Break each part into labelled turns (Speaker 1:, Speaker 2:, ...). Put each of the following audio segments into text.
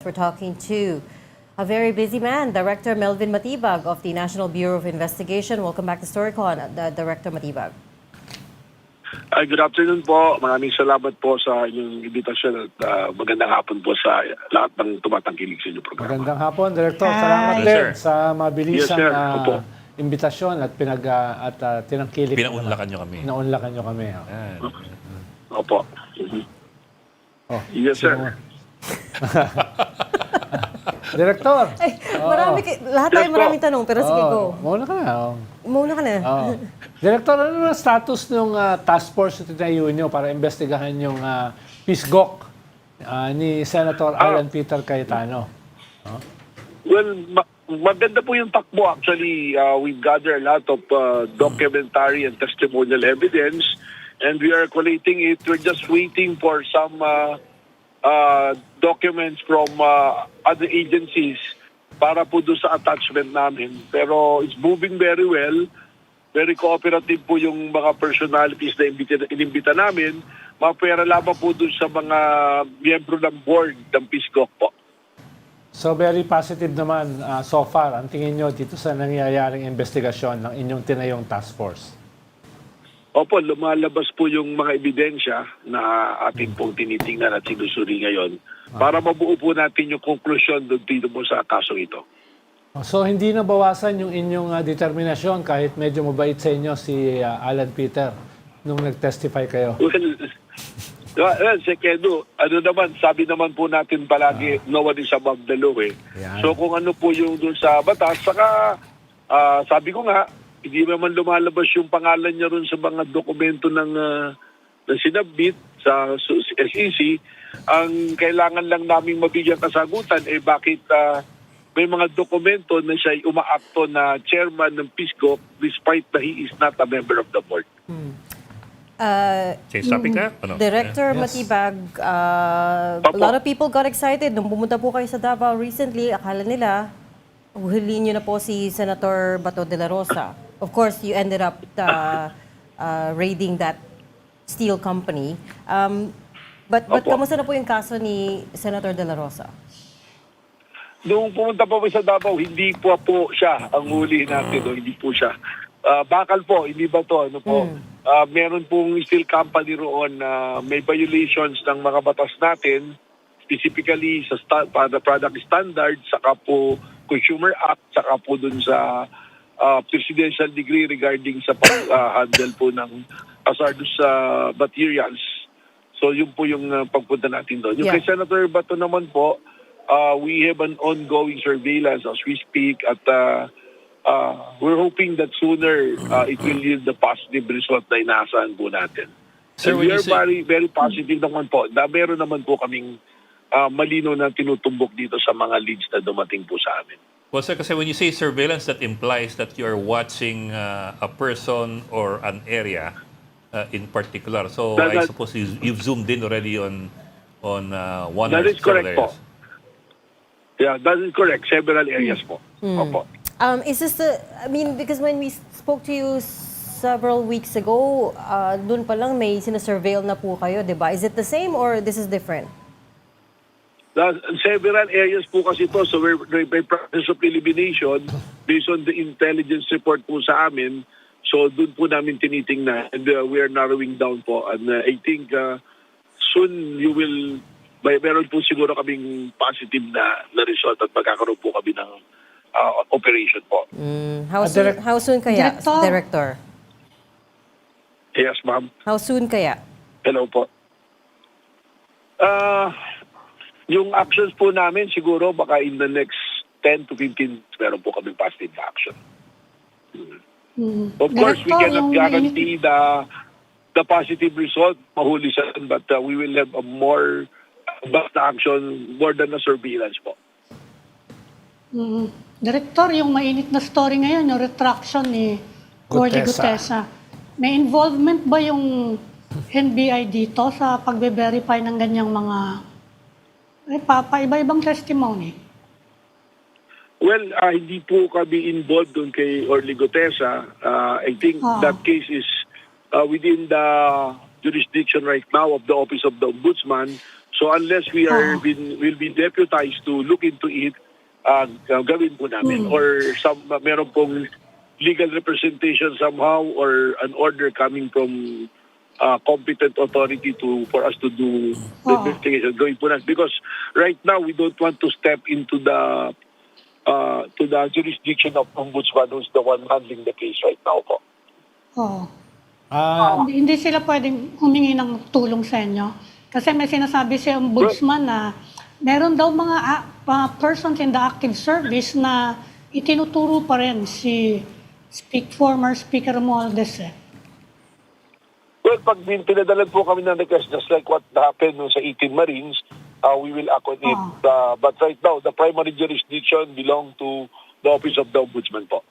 Speaker 1: for talking to a very busy man, Director Melvin Matibag of the National Bureau of Investigation. Welcome back to Storycon, Director Matibag.
Speaker 2: Good afternoon po. Maraming salamat po sa inyong imbitasyon at magandang hapon po sa lahat ng tumatangkilig sa inyong programa.
Speaker 3: Magandang hapon, Director. Salamat
Speaker 4: Yes,
Speaker 3: din
Speaker 4: sir.
Speaker 3: sa mabilisang
Speaker 2: Yes, sir. Opo.
Speaker 3: imbitasyon at tinangkilik.
Speaker 4: Pinaunlakan nyo kami.
Speaker 3: Pinaunlakan nyo kami. Oh.
Speaker 4: Yan.
Speaker 2: Opo.
Speaker 3: Oh,
Speaker 2: Yes, sir.
Speaker 3: Director!
Speaker 1: Ay, lahat tayo
Speaker 2: Yes, po.
Speaker 1: maraming tanong, pero sige, go.
Speaker 3: Mauna ka na. Oh.
Speaker 1: Muna ka na.
Speaker 3: Oh. Director, ano na status ng task force na tinayo nyo para investigahan yung PISGOC ni Senator Alan Peter Cayetano?
Speaker 2: Well, maganda po yung takbo. Actually, we've gathered a lot of documentary and testimonial evidence and we are collating it. We're just waiting for some documents from other agencies para po doon sa attachment namin. Pero it's moving very well. Very cooperative po yung mga personalities na inimbita namin. Mapera lamang po doon sa mga miyembro ng board ng PISGOC po.
Speaker 3: So very positive naman so far ang tingin nyo dito sa nangyayaring investigasyon ng inyong tinayong task force.
Speaker 2: Opo, lumalabas po yung mga ebidensya na ating pong tinitingnan at sinusuri ngayon para mabuo po natin yung konklusyon doon dito po sa kasong ito.
Speaker 3: So hindi na bawasan yung inyong determinasyon kahit medyo mabait sa inyo si Alan Peter nung nag-testify kayo?
Speaker 2: Well, Sekedo, ano naman, sabi naman po natin palagi, no one is above the law eh.
Speaker 3: Yan.
Speaker 2: So kung ano po yung doon sa batas, saka sabi ko nga, hindi naman lumalabas yung pangalan niya ron sa mga dokumento ng sinabit sa SEC. Ang kailangan lang naming mabigyan kasagutan eh bakit may mga dokumento na siya umaakto na chairman ng PISGOC despite that he is not a member of the board.
Speaker 4: Change topic na? Ano?
Speaker 1: Director
Speaker 3: Yes.
Speaker 1: Matibag, a lot of people got excited nung pumunta po kayo sa Davao recently. Akala nila, huliin nyo na po si Senator Bato de la Rosa. Of course, you ended up raiding that steel company. But
Speaker 2: Opo.
Speaker 1: kamusta na po yung kaso ni Senator de la Rosa?
Speaker 2: Nung pumunta po sa Davao, hindi po siya ang huli natin. No? Hindi po siya. Bakal po, hindi ba to? Ano po? Meron pong steel company roon na may violations ng mga batas natin, specifically sa product standard, saka po Consumer Act, saka po dun sa presidential degree regarding sa pag-handle po ng hazardous materials. So yun po yung pagpunta natin doon. Yung
Speaker 1: Yeah.
Speaker 2: kay Senator Bato naman po, we have an ongoing surveillance as we speak at we're hoping that sooner it will yield the positive result na inaasahan po natin.
Speaker 4: Sir,
Speaker 2: And
Speaker 4: when
Speaker 2: we
Speaker 4: you
Speaker 2: are
Speaker 4: say-
Speaker 2: very positive naman po na meron naman po kaming malino na tinutumbok dito sa mga leads na dumating po sa amin.
Speaker 4: Well, sir, kasi when you say surveillance, that implies that you're watching a person or an area in particular. So I
Speaker 2: That-
Speaker 4: suppose you've zoomed in already on one
Speaker 2: That
Speaker 4: or
Speaker 2: is correct
Speaker 4: several
Speaker 2: po.
Speaker 4: areas.
Speaker 2: Yeah, that is correct. Several areas po. Opo.
Speaker 1: Is this because when we spoke to you several weeks ago, dun pa lang may sinasurveil na po kayo, di ba? Is it the same or this is different?
Speaker 2: Several areas po kasi ito. So we're by process of elimination based on the intelligence report po sa amin. So doon po namin tinitingnan and we are narrowing down po. And I think soon you will, meron po siguro kaming positive na result at magkakaroon po kami ng operation po.
Speaker 1: How soon kaya,
Speaker 5: Director.
Speaker 1: Director?
Speaker 2: Yes, ma'am.
Speaker 1: How soon kaya?
Speaker 2: Hello po. Yung actions po namin siguro baka in the next 10 to 15 meron po kami positive action. Of course, we
Speaker 5: Director,
Speaker 2: cannot
Speaker 5: yung
Speaker 2: guarantee the positive result, mahuli siya, but we will have a more basta action, more than a surveillance po.
Speaker 5: Director, yung mainit na story ngayon, yung retraction ni Cordy Gutesa. May involvement ba yung NBI dito sa pagbe-verify ng ganyang mga iba-ibang testimony?
Speaker 2: Well, hindi po kami involved doon kay Orly Gutesa. I think that case is within the jurisdiction right now of the Office of the Ombudsman. So unless will be deputized to look into it, gawin po namin. Or meron pong legal representation somehow or an order coming from competent authority for us to do the investigation. Gawin po natin. Because right now, we don't want to step into the jurisdiction of Ombudsman, who's the one handling the case right now po.
Speaker 5: Oo.
Speaker 3: Ah,
Speaker 5: Hindi sila pwedeng humingi ng tulong sa inyo. Kasi may sinasabi si Ombudsman na meron daw mga persons in the active service na itinuturo pa rin si former Speaker Romualdez.
Speaker 2: Well, pag pinadalan po kami ng request, just like what happened sa 18 Marines, we will act on it. But right now, the primary jurisdiction belong to the Office of the Ombudsman po.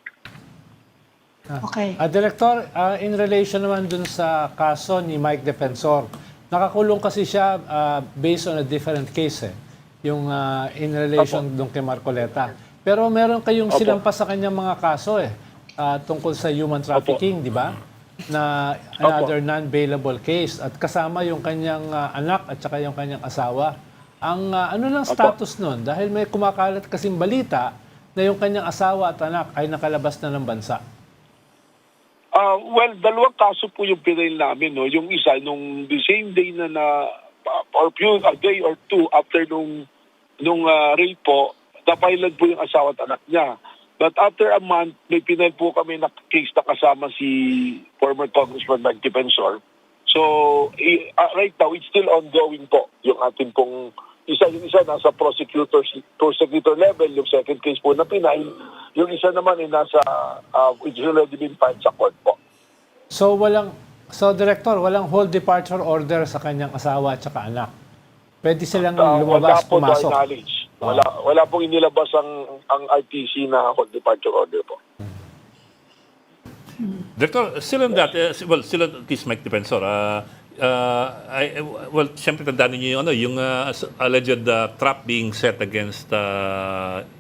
Speaker 5: Okay.
Speaker 3: Director, in relation naman dun sa kaso ni Mike Defensor, nakakulong kasi siya based on a different case yung in relation dun kay Marcoleta. Pero meron kayong sinampas sa kanyang mga kaso tungkol sa human trafficking, di ba? Na another non-bailable case at kasama yung kanyang anak at saka yung kanyang asawa. Ang ano lang status nun? Dahil may kumakalat kasing balita na yung kanyang asawa at anak ay nakalabas na ng bansa.
Speaker 2: Well, dalawang kaso po yung pinail namin. No? Yung isa, nung the same day na or a day or two after nung rape po, napailan po yung asawa at anak niya. But after a month, may pinail po kami na case na kasama si former Congressman Mike Defensor. So, right now, it's still ongoing po. Yung ating pong yung isa nasa prosecutor level, yung second case po na pinail. Yung isa naman ay nasa, it's already been filed sa court po.
Speaker 3: So Director, walang whole departure order sa kanyang asawa at saka anak. Pwede silang lumabas,
Speaker 2: wala po
Speaker 3: pumasok.
Speaker 2: tayo knowledge. Wala pong inilabas ang RTC na whole departure order po.
Speaker 4: Director, still on that, still on this Mike Defensor, siyempre tandaan niyo yung alleged trap being set against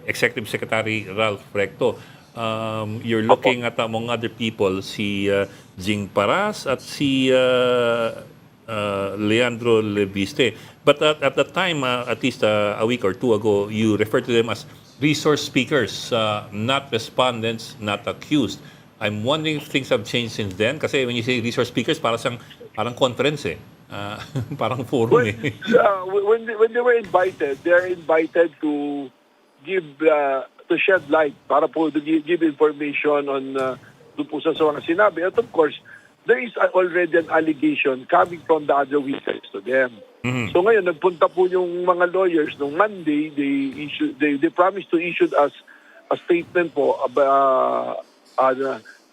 Speaker 4: Executive Secretary Ralph Recto. You're looking at, among other people, si Jing Paras at si Leandro Leviste. But at the time, at least a week or two ago, you referred to them as resource speakers, not respondents, not accused. I'm wondering if things have changed since then. Kasi when you say resource speakers, parang conference parang forum
Speaker 2: When they were invited, they're invited to give to shed light para po to give information on doon po sa mga sinabi. At of course, there is already an allegation coming from the other witnesses to them. So ngayon, nagpunta po yung mga lawyers nung Monday, they promised to issue us a statement po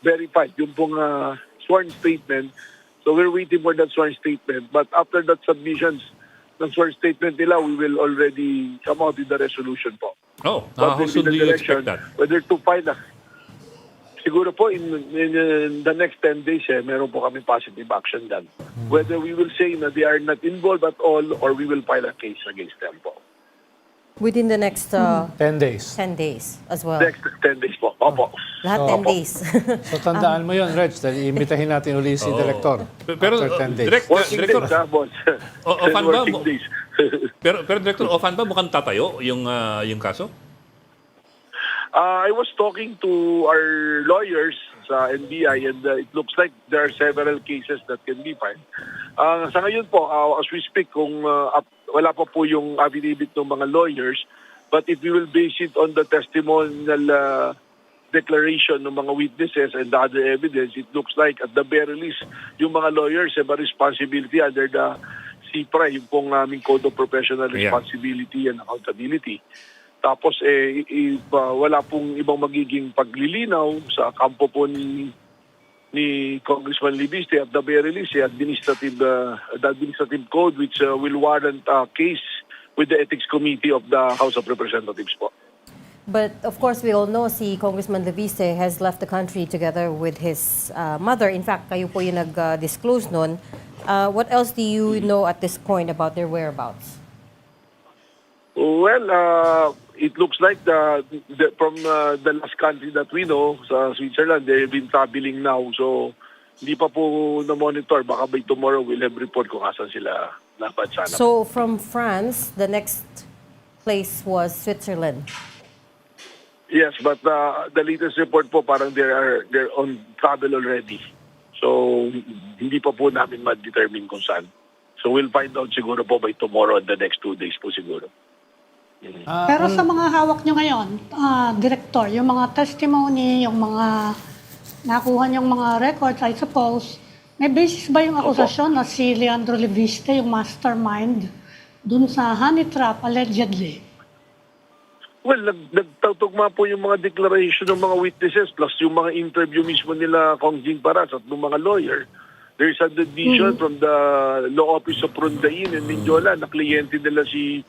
Speaker 2: verified, yung pong sworn statement. So we're waiting for that sworn statement. But after that submissions ng sworn statement nila, we will already come out with the resolution po.
Speaker 4: Oh,
Speaker 2: What
Speaker 4: how
Speaker 2: will be
Speaker 4: soon
Speaker 2: the
Speaker 4: do you
Speaker 2: direction,
Speaker 4: expect that?
Speaker 2: whether to file siguro po in the next 10 days, meron po kami positive action dyan. Whether we will say na they are not involved at all or we will file a case against them po.
Speaker 1: Within the next
Speaker 3: 10 days.
Speaker 1: 10 days as well.
Speaker 2: Next 10 days po. Opo.
Speaker 1: Lahat 10 days.
Speaker 3: So tandaan mo yun, Reg, dahil imbitahin natin uli si Director
Speaker 4: Pero,
Speaker 3: after 10 days.
Speaker 2: Working
Speaker 4: Director,
Speaker 2: days, boss.
Speaker 4: Offhand ba?
Speaker 2: Working days.
Speaker 4: pero Director, offhand ba mukhang tatayo yung kaso?
Speaker 2: I was talking to our lawyers sa NBI and it looks like there are several cases that can be filed. Sa ngayon po, as we speak, kung wala pa po yung affidavit ng mga lawyers, but if we will base it on the testimonial declaration ng mga witnesses and the other evidence, it looks like at the very least, yung mga lawyers have a responsibility under the CPRA, yung pong aming Code of Professional Responsibility and Accountability. Tapos wala pong ibang magiging paglilinaw sa kampo po ni Congressman Leviste at the very least the administrative code which will warrant a case with the Ethics Committee of the House of Representatives po.
Speaker 1: But of course, we all know si Congressman Leviste has left the country together with his mother. In fact, kayo po yung nag-disclose nun. What else do you know at this point about their whereabouts?
Speaker 2: Well, it looks like from the last country that we know, sa Switzerland, they've been traveling now. So hindi pa po na-monitor. Baka by tomorrow we'll have report kung asan sila napansana.
Speaker 1: So from France, the next place was Switzerland.
Speaker 2: Yes, but the latest report po parang they're on travel already. So hindi pa po namin ma-determine kung saan. So we'll find out siguro po by tomorrow and the next 2 days po siguro.
Speaker 5: Pero sa mga hawak nyo ngayon, Director, yung mga testimony, yung mga nakuha niyong mga records, I suppose, may basis ba yung akusasyon na si Leandro Leviste, yung mastermind, dun sa honey trap, allegedly?
Speaker 2: Well, nagtutugma po yung mga declaration ng mga witnesses plus yung mga interview mismo nila Kong Jing Paras at ng mga lawyer. There is a addition from the law office of Rondain and Mindiola na kliyente nila si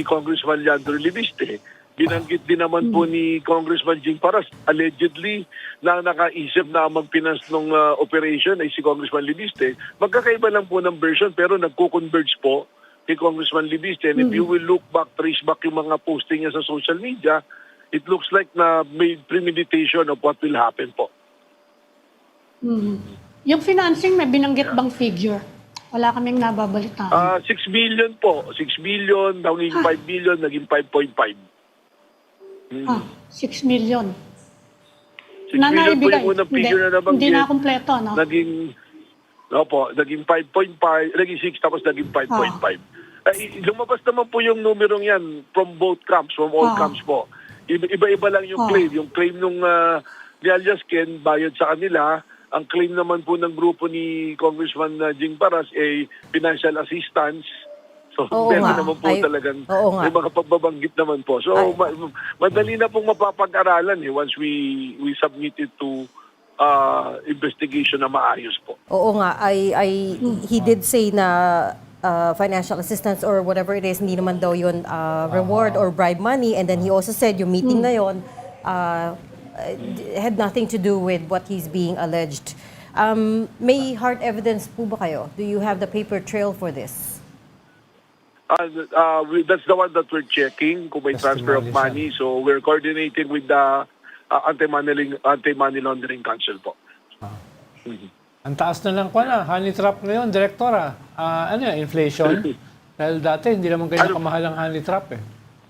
Speaker 2: Congressman Leandro Leviste. Binanggit din naman po ni Congressman Jing Paras, allegedly, na nakaisip na magpinas ng operation ay si Congressman Leviste. Magkakaiba lang po ng version pero nagko-converge po kay Congressman Leviste. And if you will look back, trace back yung mga posting niya sa social media, it looks like na may premeditation of what will happen po.
Speaker 5: Yung financing, may binanggit bang figure? Wala kaming nababalitaan.
Speaker 2: 6 billion po. 6 billion, naging 5 billion, naging 5.5.
Speaker 5: 6 million.
Speaker 2: 6 million po yung unang
Speaker 5: Hindi,
Speaker 2: figure na nabanggit.
Speaker 5: hindi na kumpleto, no?
Speaker 2: Naging 5.5, naging 6, tapos naging 5.5. Lumabas naman po yung numerong yan from both camps, from all camps po. Iba-iba lang yung claim. Yung claim nung ni alias Ken, bayad sa kanila. Ang claim naman po ng grupo ni Congressman Jing Paras ay financial assistance. So,
Speaker 1: Oo nga.
Speaker 2: naman po talagang
Speaker 1: Oo nga.
Speaker 2: may mga pagbabanggit naman po. So, madali na pong mapapag-aralan once we submit it to investigation na maayos po.
Speaker 1: Oo nga, he did say na financial assistance or whatever it is, hindi naman daw yun reward or bribe money. And then he also said yung meeting na yun had nothing to do with what he's being alleged. May hard evidence po ba kayo? Do you have the paper trail for this?
Speaker 2: That's the one that we're checking kung may transfer of money. So we're coordinating with the Anti-Money Laundering Council po.
Speaker 3: Ang taas na lang honey trap ngayon, Direktora. Ano yan, inflation? Dahil dati, hindi naman ganyan kamahal ang honey trap eh.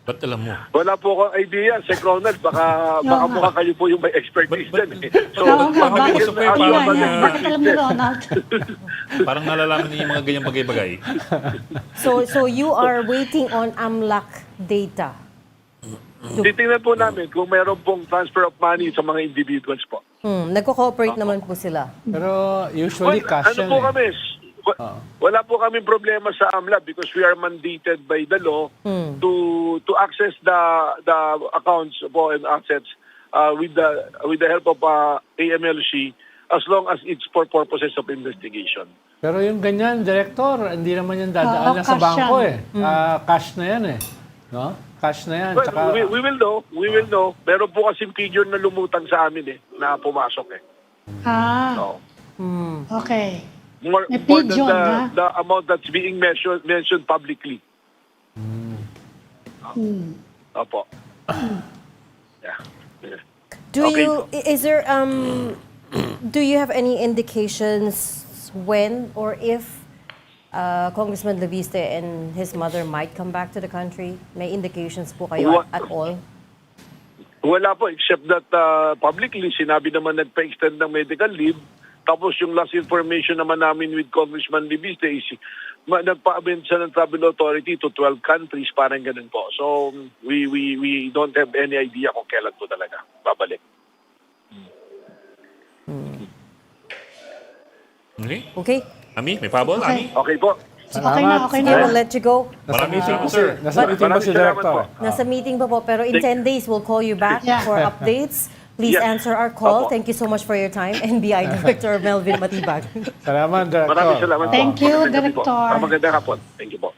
Speaker 4: Ba't alam mo?
Speaker 2: Wala po akong idea, Sec Ronald. Baka mukha kayo po yung may expertise dyan eh. So,
Speaker 5: Oo nga,
Speaker 2: baka
Speaker 5: bakit?
Speaker 2: bigyan ng
Speaker 4: parang,
Speaker 5: Bakit alam ni Ronald?
Speaker 4: Parang nalalaman niyo yung mga ganyang bagay-bagay.
Speaker 1: So you are waiting on AMLAC data.
Speaker 2: Titingnan po namin kung meron pong transfer of money sa mga individuals po.
Speaker 1: Nagko-cooperate naman po sila.
Speaker 3: Pero usually cash
Speaker 2: ano
Speaker 3: yan
Speaker 2: po
Speaker 3: eh.
Speaker 2: kami? Wala po kami problema sa AMLA because we are mandated by the law to access the accounts po and assets with the help of AMLC as long as it's for purposes of investigation.
Speaker 3: Pero yung ganyan, Director, hindi naman yan dadaan lang sa
Speaker 5: cash
Speaker 3: bangko
Speaker 5: yan.
Speaker 3: eh. Cash na yan eh. No? Cash na yan.
Speaker 2: Well,
Speaker 3: Tsaka,
Speaker 2: we will know. We will know. Meron po kasing figure na lumutang sa amin na pumasok eh. So,
Speaker 5: Okay.
Speaker 2: more
Speaker 5: May
Speaker 2: than
Speaker 5: pigeon, ha?
Speaker 2: the amount that's being mentioned publicly. Opo. Yeah.
Speaker 1: Is there do you have any indications when or if Congressman Leviste and his mother might come back to the country? May indications po kayo at all?
Speaker 2: Wala po, except that publicly, sinabi naman nagpa-extend ng medical leave. Tapos yung last information naman namin with Congressman Leviste is nagpa-amend siya ng travel authority to 12 countries, parang ganun po. So, we don't have any idea kung kailan po talaga babalik.
Speaker 4: Okay? Ami, may pabol? Ami?
Speaker 2: Okay po.
Speaker 5: Okay na.
Speaker 1: Sige, we'll let you go.
Speaker 3: nasa
Speaker 4: Maraming
Speaker 3: meeting
Speaker 4: salamat,
Speaker 3: pa si,
Speaker 4: sir.
Speaker 3: nasa meeting pa
Speaker 2: Maraming
Speaker 3: si
Speaker 2: salamat
Speaker 3: Director.
Speaker 2: po.
Speaker 1: Nasa meeting pa po, pero in 10 days, we'll call you back
Speaker 5: Yeah.
Speaker 1: for updates. Please
Speaker 2: Yes.
Speaker 1: answer our call.
Speaker 2: Opo.
Speaker 1: Thank you so much for your time. NBI Director Melvin Matibag.
Speaker 3: Salamat, Director.
Speaker 2: Maraming salamat po.
Speaker 5: Thank you,
Speaker 2: Magandang gabi po.
Speaker 5: Director.
Speaker 2: Magandang hapon. Thank you po.